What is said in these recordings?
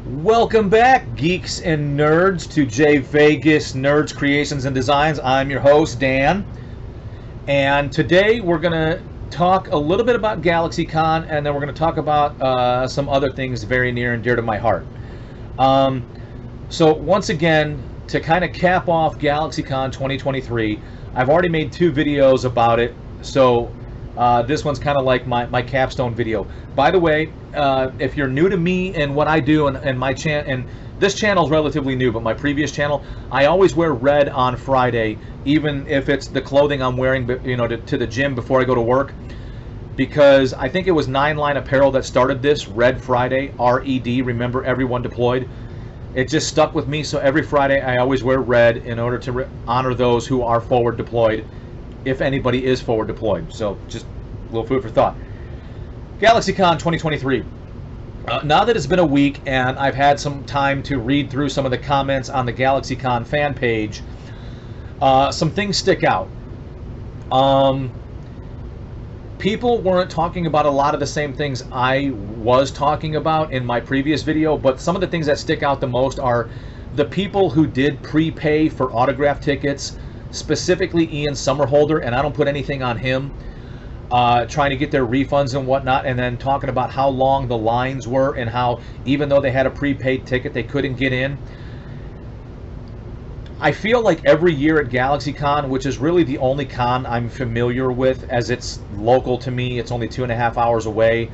Welcome back, geeks and nerds, to JVegas Nerdz Creations and Designs. I'm your host, Dan, and today we're going to talk a little bit about GalaxyCon, and then we're going to talk about some other things very near and dear to my heart. So once again, to kind of cap off GalaxyCon 2023, I've already made 2 videos about it, so this one's kind of like my capstone video. By the way, if you're new to me and what I do and my channel, and this channel is relatively new, but my previous channel, I always wear red on Friday, even if it's the clothing I'm wearing, you know, to the gym before I go to work, because I think it was 9 Line Apparel that started this Red Friday, R-E-D. Remember, everyone deployed. It just stuck with me, so every Friday I always wear red in order to honor those who are forward deployed, if anybody is forward deployed. So just a little food for thought. GalaxyCon 2023. Now that it's been a week and I've had some time to read through some of the comments on the GalaxyCon fan page, some things stick out. People weren't talking about a lot of the same things I was talking about in my previous video, but some of the things that stick out the most are the people who did prepay for autograph tickets, specifically Ian Somerhalder, and I don't put anything on him, trying to get their refunds and whatnot, and then talking about how long the lines were and how even though they had a prepaid ticket, they couldn't get in. I feel like every year at GalaxyCon, which is really the only con I'm familiar with, as it's local to me, it's only 2.5 hours away,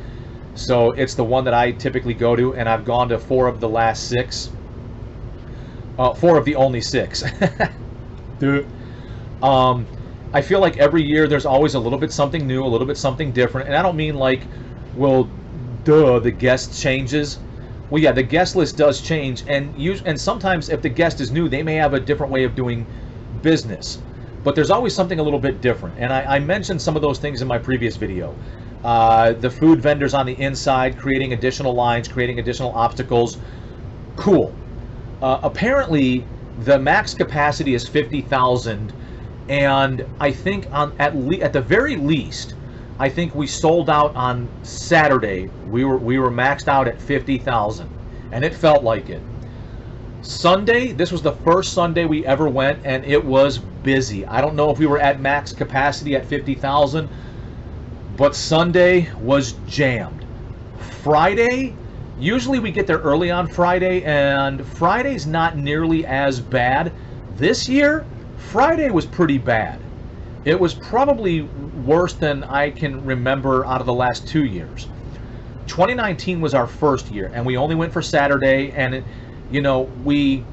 so it's the one that I typically go to, and I've gone to 4 of the last 6. 4 of the only 6. I feel like every year there's always a little bit something new, a little bit something different, and I don't mean like, well, duh, the guest changes. Well, yeah, the guest list does change, and sometimes if the guest is new, they may have a different way of doing business, but there's always something a little bit different, and I mentioned some of those things in my previous video. The food vendors on the inside, creating additional lines, creating additional obstacles, cool. Apparently, the max capacity is 50,000, and I think at the very least, I think we sold out on Saturday. We were maxed out at 50,000, and it felt like it. Sunday, this was the first Sunday we ever went, and it was busy. I don't know if we were at max capacity at 50,000, but Sunday was jammed. Friday, usually we get there early on Friday, and Friday's not nearly as bad. This year, Friday was pretty bad. It was probably worse than I can remember out of the last 2 years. 2019 was our first year, and we only went for Saturday, and you know, we,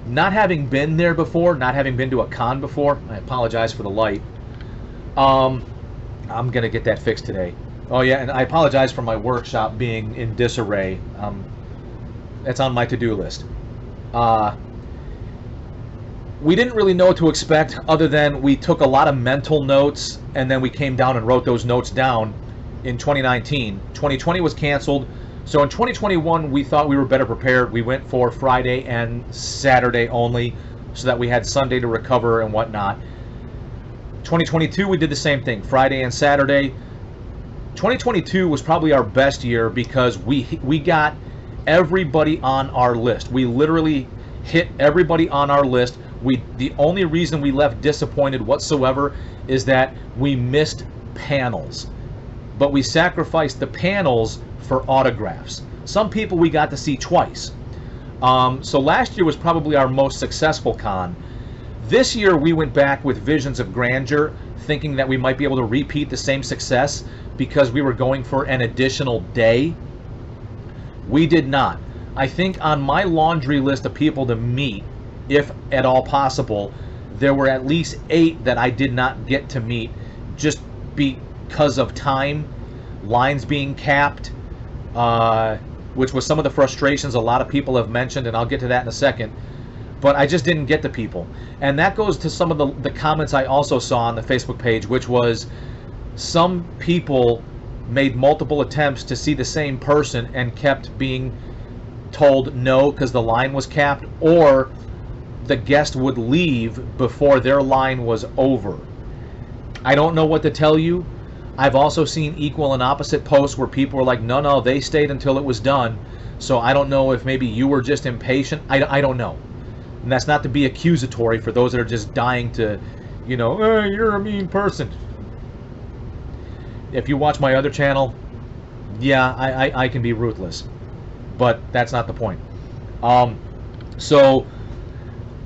not having been there before, not having been to a con before, I apologize for the light. I'm gonna get that fixed today. Oh yeah, and I apologize for my workshop being in disarray. It's on my to-do list. We didn't really know what to expect, other than we took a lot of mental notes and then we came down and wrote those notes down in 2019. 2020 was canceled, so in 2021 we thought we were better prepared. We went for Friday and Saturday only so that we had Sunday to recover and whatnot. 2022 we did the same thing, Friday and Saturday. 2022 was probably our best year because we got everybody on our list. We literally hit everybody on our list. The only reason we left disappointed whatsoever is that we missed panels, but we sacrificed the panels for autographs. Some people we got to see twice. So last year was probably our most successful con. This year we went back with visions of grandeur, thinking that we might be able to repeat the same success because we were going for an additional day. We did not. I think on my laundry list of people to meet, if at all possible, there were at least 8 that I did not get to meet just because of time, lines being capped, which was some of the frustrations a lot of people have mentioned, and I'll get to that in a second. But I just didn't get the people. And that goes to some of the comments I also saw on the Facebook page, which was some people made multiple attempts to see the same person and kept being told no because the line was capped, or the guest would leave before their line was over. I don't know what to tell you. I've also seen equal and opposite posts where people were like, no, they stayed until it was done. So I don't know if maybe you were just impatient. I don't know. And that's not to be accusatory for those that are just dying to, you're a mean person. If you watch my other channel, yeah, I can be ruthless. But that's not the point. So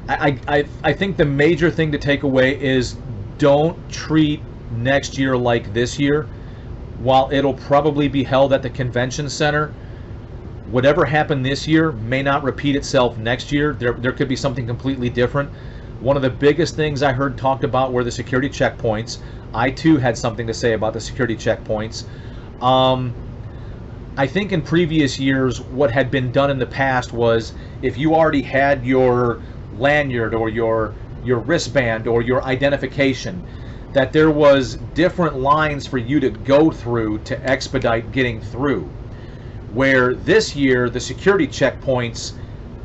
I think the major thing to take away is don't treat next year like this year. While it'll probably be held at the convention center, whatever happened this year may not repeat itself next year. There could be something completely different. One of the biggest things I heard talked about were the security checkpoints. I too had something to say about the security checkpoints. I think in previous years what had been done in the past was if you already had your lanyard or your wristband or your identification, that there was different lines for you to go through to expedite getting through. Where this year the security checkpoints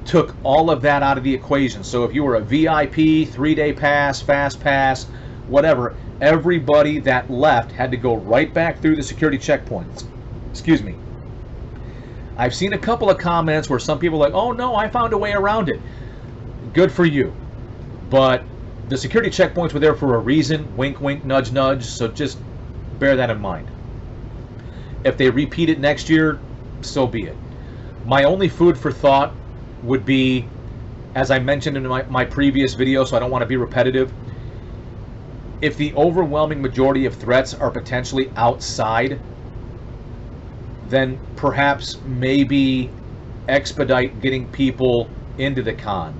took all of that out of the equation. So if you were a VIP, 3-day pass, fast pass, whatever, everybody that left had to go right back through the security checkpoints. Excuse me. I've seen a couple of comments where some people are like, oh no, I found a way around it. Good for you. But the security checkpoints were there for a reason. Wink, wink, nudge, nudge. So just bear that in mind. If they repeat it next year, so be it. My only food for thought would be, as I mentioned in my previous video, so I don't want to be repetitive, if the overwhelming majority of threats are potentially outside, then perhaps maybe expedite getting people into the con,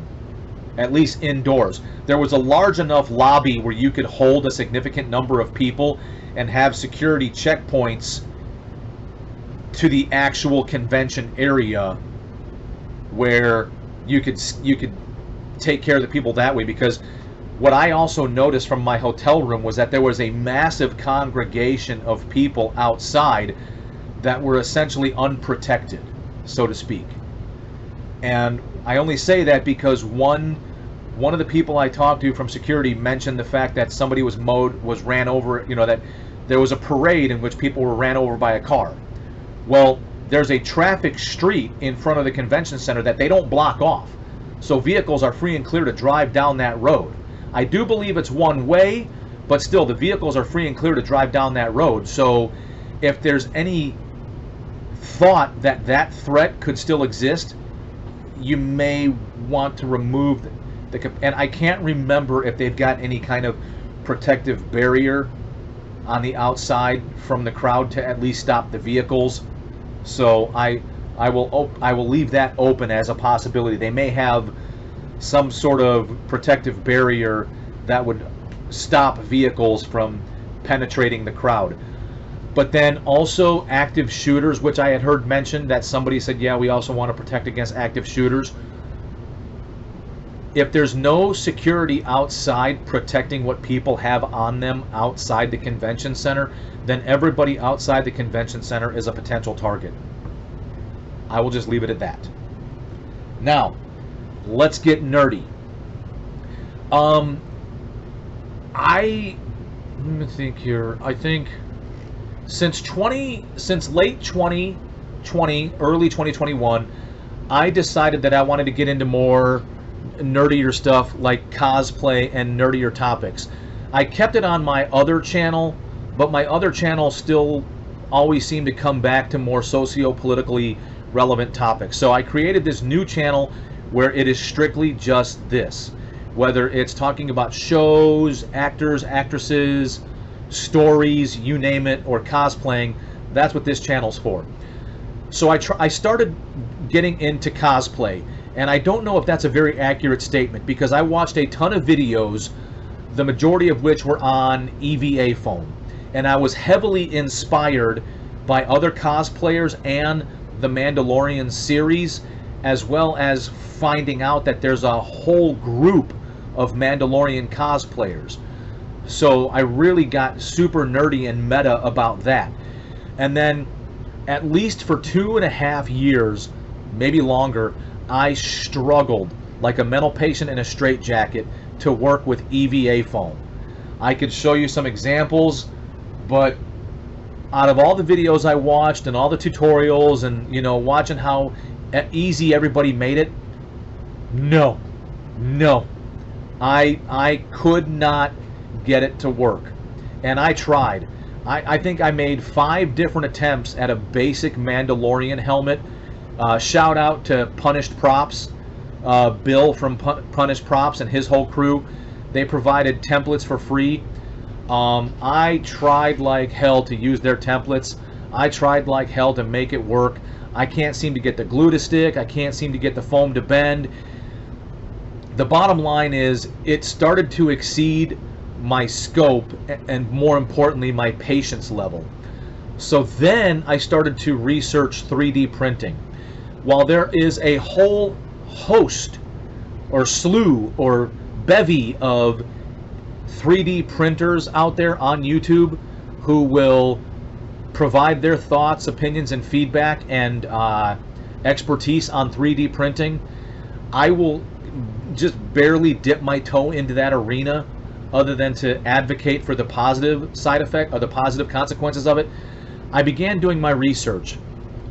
at least indoors. There was a large enough lobby where you could hold a significant number of people and have security checkpoints to the actual convention area where you could take care of the people that way. Because what I also noticed from my hotel room was that there was a massive congregation of people outside that were essentially unprotected, so to speak. And I only say that because one of the people I talked to from security mentioned the fact that somebody was ran over, that there was a parade in which people were ran over by a car. Well, there's a traffic street in front of the convention center that they don't block off. So vehicles are free and clear to drive down that road. I do believe it's one way, but still the vehicles are free and clear to drive down that road. So if there's any thought that that threat could still exist, you may want to remove and I can't remember if they've got any kind of protective barrier on the outside from the crowd to at least stop the vehicles. So I will leave that open as a possibility. They may have some sort of protective barrier that would stop vehicles from penetrating the crowd. But then also active shooters, which I had heard mentioned, that somebody said, yeah, we also want to protect against active shooters. If there's no security outside protecting what people have on them outside the convention center, then everybody outside the convention center is a potential target. I will just leave it at that. Now, let's get nerdy. Let me think here. I think since late 2020, early 2021, I decided that I wanted to get into more nerdier stuff like cosplay and nerdier topics. I kept it on my other channel, but my other channel still always seemed to come back to more socio-politically relevant topics. So I created this new channel where it is strictly just this. Whether it's talking about shows, actors, actresses, stories, you name it, or cosplaying, that's what this channel's for. So I started getting into cosplay. And I don't know if that's a very accurate statement, because I watched a ton of videos, the majority of which were on EVA foam. And I was heavily inspired by other cosplayers and the Mandalorian series, as well as finding out that there's a whole group of Mandalorian cosplayers. So I really got super nerdy and meta about that. And then, at least for 2.5 years, maybe longer, I struggled like a mental patient in a straitjacket to work with EVA foam. I could show you some examples, but out of all the videos I watched and all the tutorials and, you know, watching how easy everybody made it, no. I could not get it to work. And I tried. I think I made 5 different attempts at a basic Mandalorian helmet. Shout out to Punished Props, Bill from Punished Props and his whole crew. They provided templates for free. I tried like hell to use their templates. I tried like hell to make it work. I can't seem to get the glue to stick. I can't seem to get the foam to bend. The bottom line is it started to exceed my scope and, more importantly, my patience level. So then I started to research 3D printing. While there is a whole host or slew or bevy of 3D printers out there on YouTube who will provide their thoughts, opinions, and feedback and expertise on 3D printing, I will just barely dip my toe into that arena other than to advocate for the positive side effect or the positive consequences of it. I began doing my research.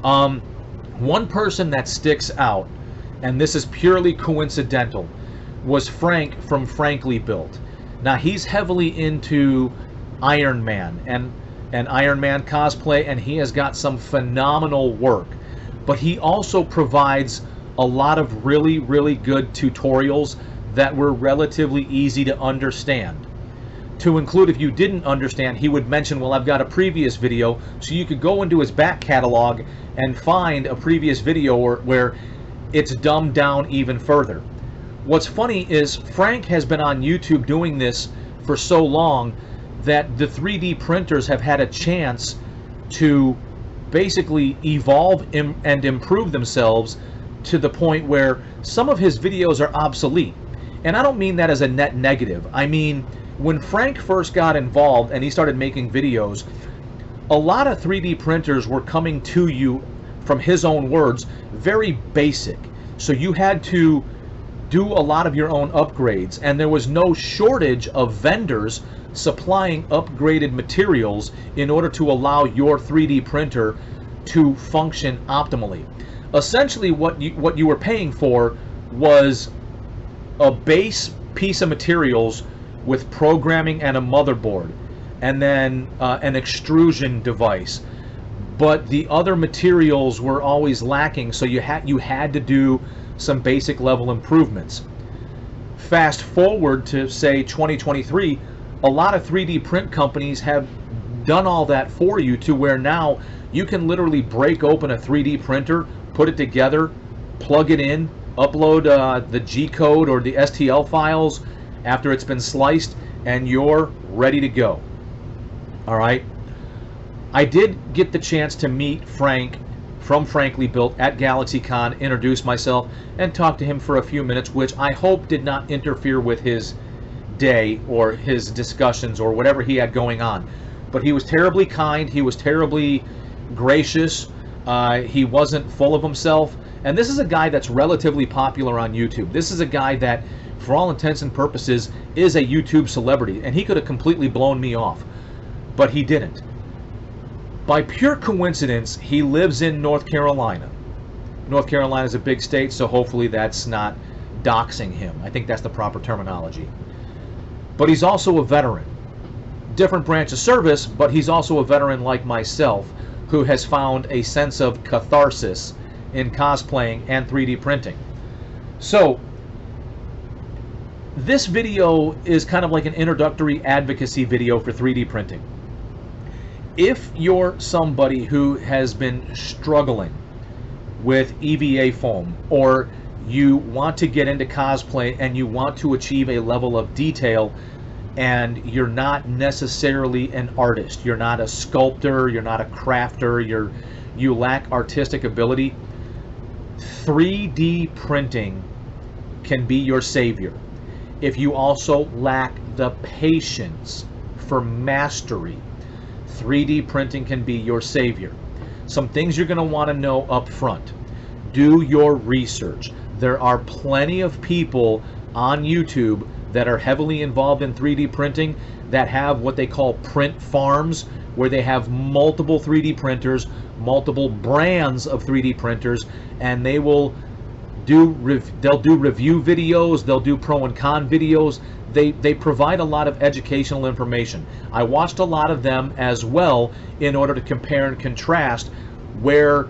One person that sticks out, and this is purely coincidental, was Frank from Frankly Built. Now he's heavily into Iron Man and Iron Man cosplay, and he has got some phenomenal work. But he also provides a lot of really, really good tutorials that were relatively easy to understand. To include, if you didn't understand, he would mention, well, I've got a previous video, so you could go into his back catalog and find a previous video where it's dumbed down even further. What's funny is Frank has been on YouTube doing this for so long that the 3D printers have had a chance to basically evolve and improve themselves to the point where some of his videos are obsolete. And I don't mean that as a net negative. I mean, when Frank first got involved and he started making videos, a lot of 3D printers were coming to you, from his own words, very basic. So you had to do a lot of your own upgrades, and there was no shortage of vendors supplying upgraded materials in order to allow your 3D printer to function optimally. Essentially what you were paying for was a base piece of materials with programming and a motherboard, and then an extrusion device. But the other materials were always lacking, so you had to do some basic level improvements. Fast forward to, say, 2023, a lot of 3D print companies have done all that for you to where now you can literally break open a 3D printer, put it together, plug it in, upload the G-code or the STL files after it's been sliced, and you're ready to go. All right. I did get the chance to meet Frank from Frankly Built at GalaxyCon, introduce myself, and talk to him for a few minutes, which I hope did not interfere with his day or his discussions or whatever he had going on. But he was terribly kind. He was terribly gracious. He wasn't full of himself. And this is a guy that's relatively popular on YouTube. This is a guy that, for all intents and purposes, is a YouTube celebrity. And he could have completely blown me off. But he didn't. By pure coincidence, he lives in North Carolina. North Carolina is a big state, so hopefully that's not doxing him. I think that's the proper terminology. But he's also a veteran. Different branch of service, but he's also a veteran like myself, who has found a sense of catharsis in cosplaying and 3D printing. So, this video is kind of like an introductory advocacy video for 3D printing. If you're somebody who has been struggling with EVA foam, or you want to get into cosplay and you want to achieve a level of detail, and you're not necessarily an artist, you're not a sculptor, you're not a crafter, you lack artistic ability, 3D printing can be your savior. If you also lack the patience for mastery, 3D printing can be your savior. Some things you're going to want to know up front. Do your research. There are plenty of people on YouTube that are heavily involved in 3D printing that have what they call print farms, where they have multiple 3D printers, multiple brands of 3D printers, and they will they'll do review videos, they'll do pro and con videos. They provide a lot of educational information. I watched a lot of them as well in order to compare and contrast where,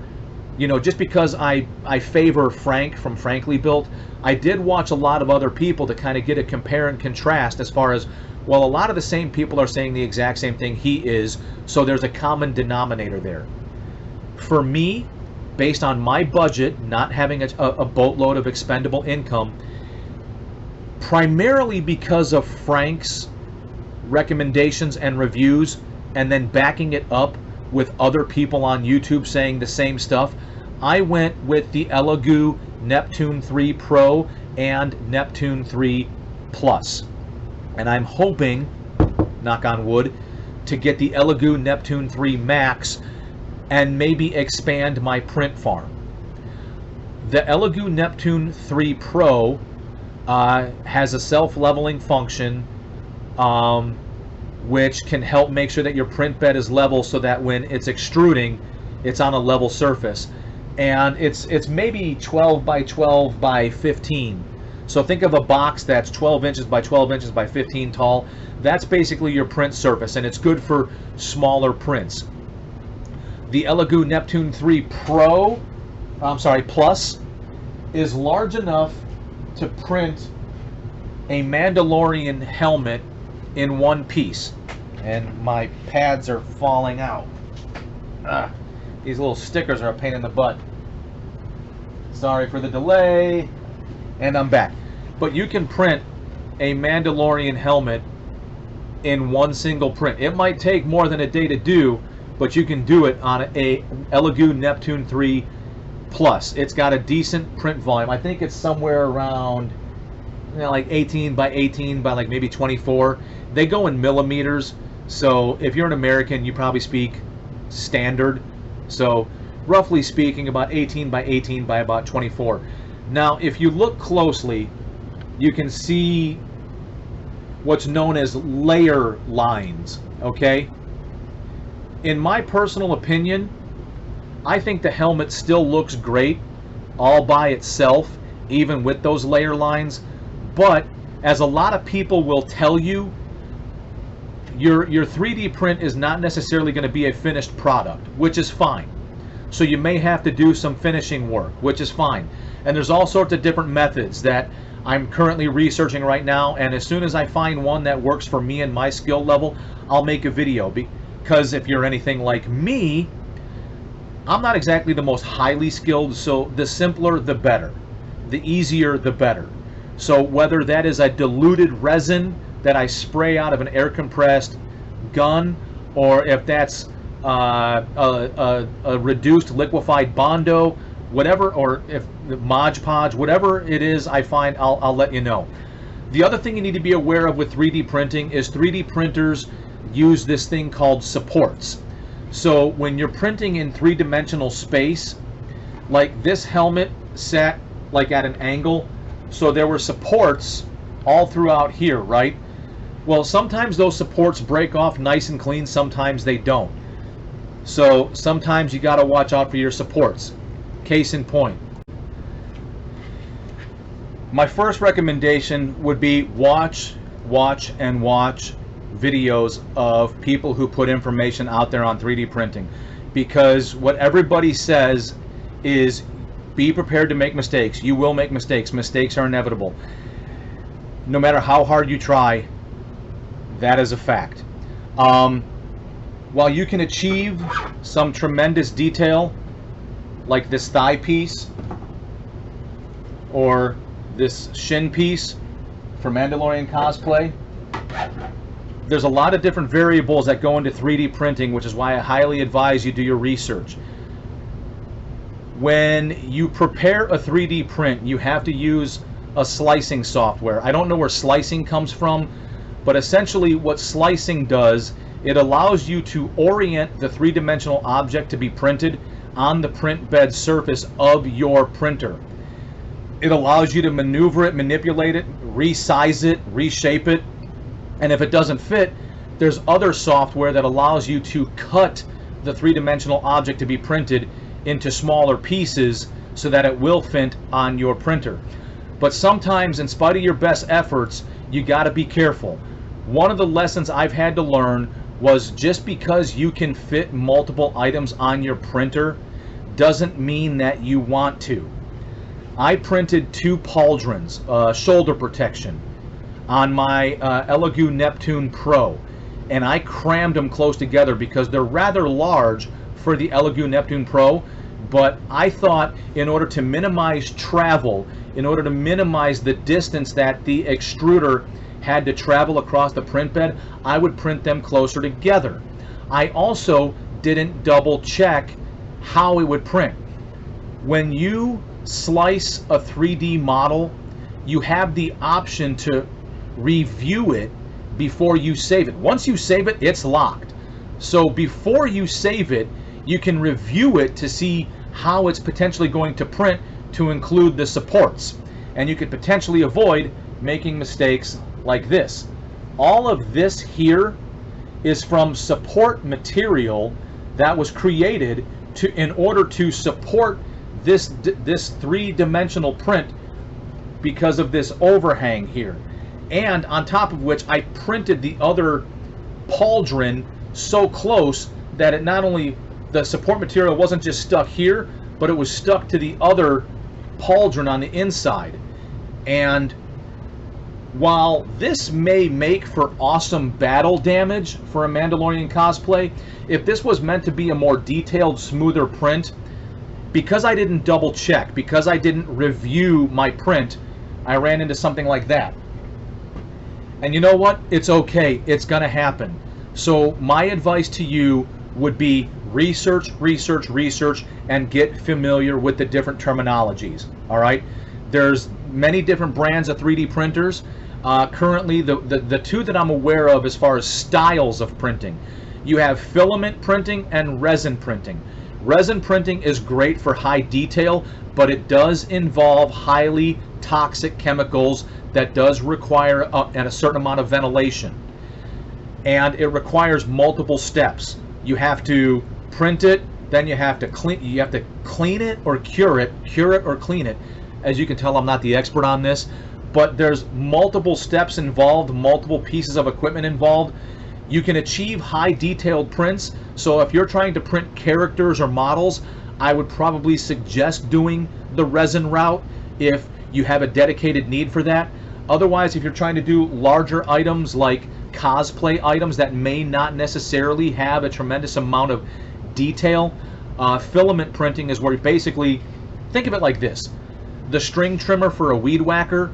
you know, just because I favor Frank from Frankly Built, I did watch a lot of other people to kind of get a compare and contrast as far as, well, a lot of the same people are saying the exact same thing he is, so there's a common denominator there. For me, based on my budget, not having a boatload of expendable income, primarily because of Frank's recommendations and reviews, and then backing it up with other people on YouTube saying the same stuff, I went with the Elegoo Neptune 3 Pro and Neptune 3 Plus. And I'm hoping, knock on wood, to get the Elegoo Neptune 3 Max and maybe expand my print farm. The Elegoo Neptune 3 Pro has a self-leveling function which can help make sure that your print bed is level so that when it's extruding, it's on a level surface. And it's maybe 12 by 12 by 15. So think of a box that's 12 inches by 12 inches by 15 tall. That's basically your print surface, and it's good for smaller prints. The Elegoo Neptune 3 Plus is large enough to print a Mandalorian helmet in one piece. And my pads are falling out. These little stickers are a pain in the butt. Sorry for the delay. And I'm back. But you can print a Mandalorian helmet in one single print. It might take more than a day to do, but you can do it on a Elegoo Neptune 3 Plus. It's got a decent print volume. I think it's somewhere around, you know, like 18 by 18 by like maybe 24. They go in millimeters, so if you're an American, you probably speak standard. So roughly speaking, about 18 by 18 by about 24. Now, if you look closely, you can see what's known as layer lines, okay? In my personal opinion, I think the helmet still looks great all by itself, even with those layer lines. But as a lot of people will tell you, your 3D print is not necessarily going to be a finished product, which is fine. So you may have to do some finishing work, which is fine. And there's all sorts of different methods that I'm currently researching right now, and as soon as I find one that works for me and my skill level, I'll make a video. Because if you're anything like me, I'm not exactly the most highly skilled, so the simpler the better. The easier the better. So whether that is a diluted resin that I spray out of an air compressed gun, or if that's a reduced liquefied Bondo, whatever, or if Mod Podge, whatever it is I find, I'll let you know. The other thing you need to be aware of with 3D printing is 3D printers use this thing called supports. So when you're printing in three-dimensional space, like this helmet sat like at an angle, so there were supports all throughout here, right? Well, sometimes those supports break off nice and clean, sometimes they don't. So sometimes you got to watch out for your supports. Case in point. My first recommendation would be watch videos of people who put information out there on 3D printing, because what everybody says is be prepared to make mistakes. You will make mistakes. Mistakes are inevitable. No matter how hard you try, that is a fact. While you can achieve some tremendous detail, like this thigh piece or this shin piece for Mandalorian cosplay, there's a lot of different variables that go into 3D printing, which is why I highly advise you do your research. When you prepare a 3D print, you have to use a slicing software. I don't know where slicing comes from, but essentially what slicing does, it allows you to orient the three-dimensional object to be printed on the print bed surface of your printer. It allows you to maneuver it, manipulate it, resize it, reshape it, and if it doesn't fit, there's other software that allows you to cut the three-dimensional object to be printed into smaller pieces so that it will fit on your printer. But sometimes, in spite of your best efforts, you got to be careful. One of the lessons I've had to learn was just because you can fit multiple items on your printer doesn't mean that you want to. I printed 2 pauldrons, shoulder protection, on my Elegoo Neptune Pro, and I crammed them close together because they're rather large for the Elegoo Neptune Pro, but I thought in order to minimize travel, in order to minimize the distance that the extruder had to travel across the print bed, I would print them closer together. I also didn't double check how it would print. When you slice a 3D model, you have the option to review it before you save it. Once you save it, it's locked. So before you save it, you can review it to see how it's potentially going to print to include the supports. And you could potentially avoid making mistakes like this. All of this here is from support material that was created in order to support this three-dimensional print because of this overhang here. And on top of which, I printed the other pauldron so close that it not only, the support material wasn't just stuck here, but it was stuck to the other pauldron on the inside. And while this may make for awesome battle damage for a Mandalorian cosplay, if this was meant to be a more detailed, smoother print, because I didn't double check, because I didn't review my print, I ran into something like that. And you know what? It's okay. It's gonna happen. So my advice to you would be research, research, research, and get familiar with the different terminologies. All right? There's many different brands of 3D printers. Currently, the 2 that I'm aware of as far as styles of printing, you have filament printing and resin printing. Resin printing is great for high detail, but it does involve highly toxic chemicals that does require a certain amount of ventilation. And it requires multiple steps. You have to print it, then you have to clean it or cure it or clean it. As you can tell, I'm not the expert on this, but there's multiple steps involved, multiple pieces of equipment involved. You can achieve high detailed prints, so if you're trying to print characters or models, I would probably suggest doing the resin route if you have a dedicated need for that. Otherwise, if you're trying to do larger items like cosplay items that may not necessarily have a tremendous amount of detail, filament printing is where you basically, think of it like this. The string trimmer for a weed whacker,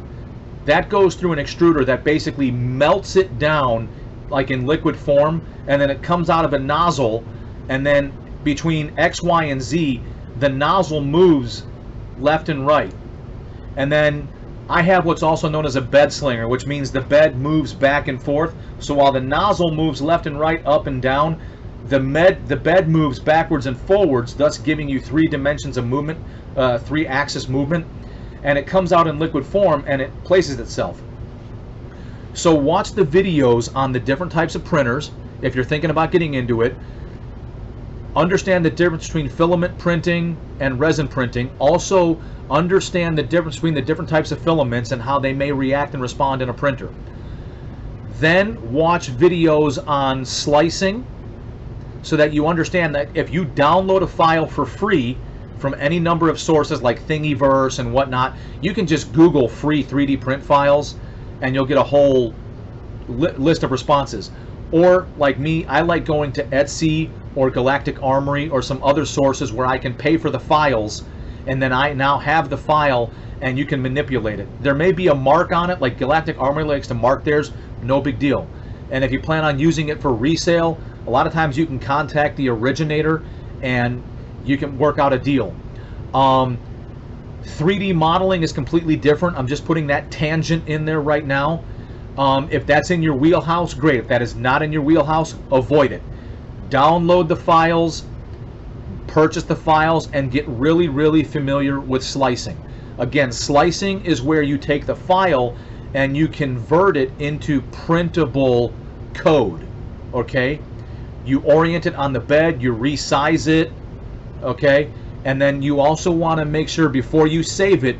that goes through an extruder that basically melts it down like in liquid form, and then it comes out of a nozzle, and then between X, Y, and Z, the nozzle moves left and right. And then I have what's also known as a bed slinger, which means the bed moves back and forth. So while the nozzle moves left and right, up and down, the bed moves backwards and forwards, thus giving you 3 dimensions of movement, 3-axis movement, and it comes out in liquid form and it places itself. So watch the videos on the different types of printers if you're thinking about getting into it. Understand the difference between filament printing and resin printing. Also understand the difference between the different types of filaments and how they may react and respond in a printer. Then watch videos on slicing so that you understand that if you download a file for free from any number of sources like Thingiverse and whatnot, you can just Google free 3D print files and you'll get a whole list of responses. Or like me, I like going to Etsy or Galactic Armory or some other sources where I can pay for the files, and then I now have the file and you can manipulate it. There may be a mark on it, like Galactic Armory likes to mark theirs, no big deal. And if you plan on using it for resale, a lot of times you can contact the originator and you can work out a deal. 3D modeling is completely different. I'm just putting that tangent in there right now. If that's in your wheelhouse, great. If that is not in your wheelhouse, avoid it. Download the files, purchase the files, and get really, really familiar with slicing. Again, slicing is where you take the file and you convert it into printable code. okay? You orient it on the bed, you resize it, okay? And then you also want to make sure before you save it,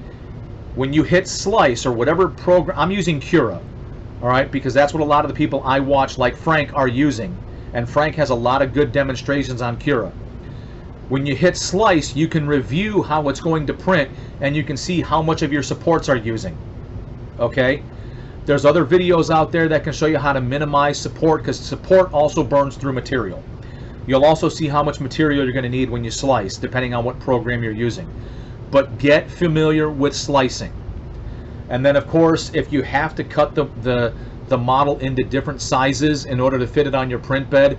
when you hit slice or whatever program, I'm using Cura, all right, because that's what a lot of the people I watch, like Frank, are using. And Frank has a lot of good demonstrations on Cura. When you hit slice, you can review how it's going to print, and you can see how much of your supports are using, okay? There's other videos out there that can show you how to minimize support, because support also burns through material. You'll also see how much material you're going to need when you slice, depending on what program you're using. But get familiar with slicing. And then, of course, if you have to cut the model into different sizes in order to fit it on your print bed,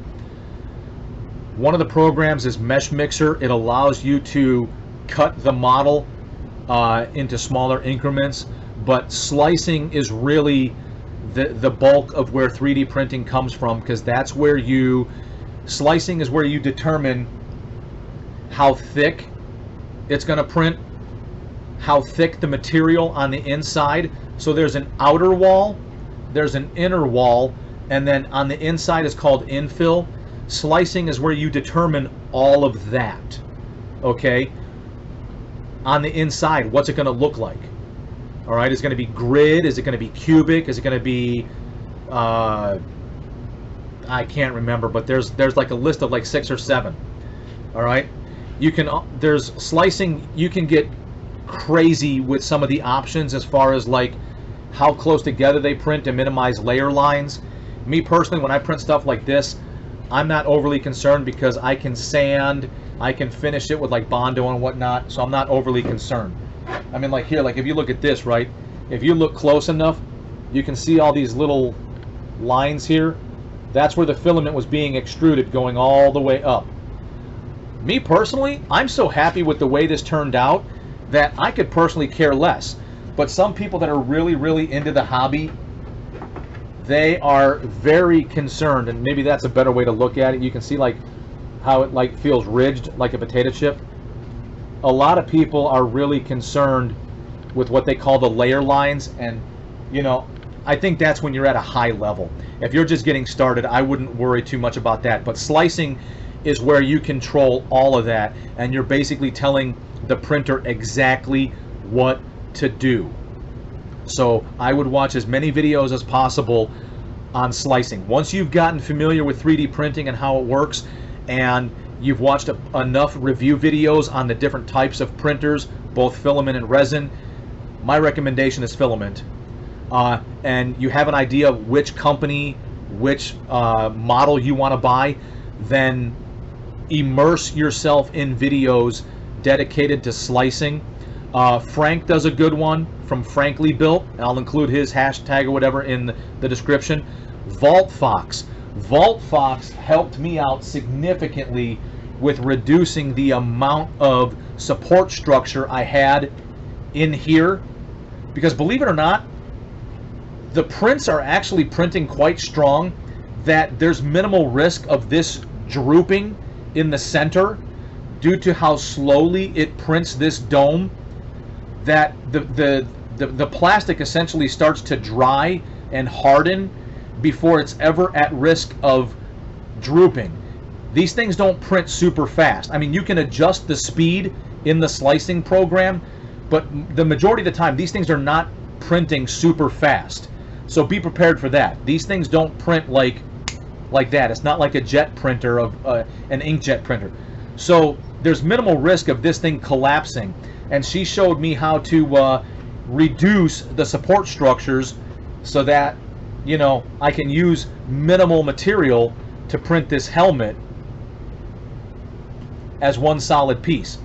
one of the programs is Mesh Mixer. It allows you to cut the model into smaller increments, but slicing is really the bulk of where 3D printing comes from, because that's where slicing is where you determine how thick it's going to print, how thick the material on the inside. So there's an outer wall, there's an inner wall, and then on the inside is called infill. Slicing is where you determine all of that, okay? On the inside, what's it going to look like? All right, is it going to be grid? Is it going to be cubic? Is it going to be, I can't remember, but there's like a list of like 6 or 7. All right, there's slicing. You can get crazy with some of the options as far as like how close together they print to minimize layer lines. Me personally, when I print stuff like this, I'm not overly concerned because I can sand, I can finish it with like Bondo and whatnot, so I'm not overly concerned. I mean, like here, like if you look at this, right? If you look close enough, you can see all these little lines here. That's where the filament was being extruded, going all the way up. Me personally, I'm so happy with the way this turned out that I could personally care less. But some people that are really, really into the hobby, they are very concerned, and maybe that's a better way to look at it. You can see like how it like feels ridged like a potato chip. A lot of people are really concerned with what they call the layer lines, and you know, I think that's when you're at a high level. If you're just getting started, I wouldn't worry too much about that. But slicing is where you control all of that, and you're basically telling the printer exactly what to do. So I would watch as many videos as possible on slicing. Once you've gotten familiar with 3D printing and how it works, and you've watched enough review videos on the different types of printers, both filament and resin, my recommendation is filament. And you have an idea of which company, which model you want to buy, then immerse yourself in videos dedicated to slicing. Frank does a good one from Frankly Built. I'll include his hashtag or whatever in the description. VaultFox helped me out significantly with reducing the amount of support structure I had in here, because believe it or not, the prints are actually printing quite strong, that there's minimal risk of this drooping in the center due to how slowly it prints this dome, that the plastic essentially starts to dry and harden before it's ever at risk of drooping. These things don't print super fast. I mean, you can adjust the speed in the slicing program, but the majority of the time these things are not printing super fast. So be prepared for that. These things don't print like that. It's not like a jet printer of an inkjet printer. So there's minimal risk of this thing collapsing. And she showed me how to reduce the support structures so that, you know, I can use minimal material to print this helmet as one solid piece.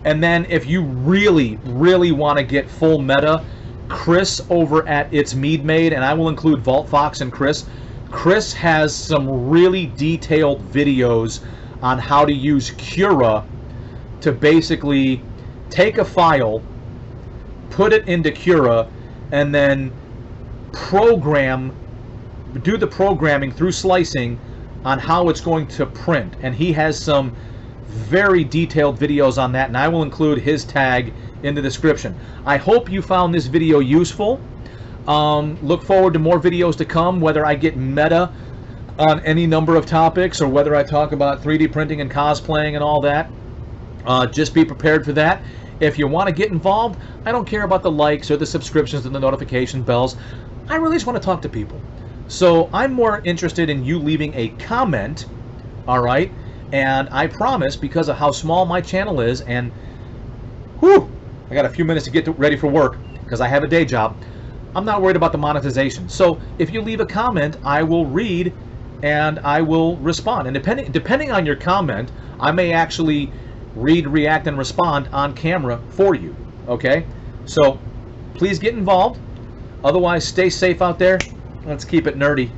And then if you really, really want to get full meta, Chris over at It's Mead Made, and I will include VaultFox and Chris has some really detailed videos on how to use Cura to basically take a file, put it into Cura, and then do the programming through slicing on how it's going to print. And he has some very detailed videos on that, and I will include his tag in the description. I hope you found this video useful. Look forward to more videos to come, whether I get meta on any number of topics, or whether I talk about 3D printing and cosplaying and all that. Just be prepared for that. If you want to get involved, I don't care about the likes or the subscriptions and the notification bells. I really just want to talk to people. So I'm more interested in you leaving a comment, all right? And I promise, because of how small my channel is, and whew, I got a few minutes to get ready for work because I have a day job, I'm not worried about the monetization. So if you leave a comment, I will read and I will respond. And depending on your comment, I may actually read, react, and respond on camera for you, okay? So please get involved. Otherwise, stay safe out there. Let's keep it nerdy.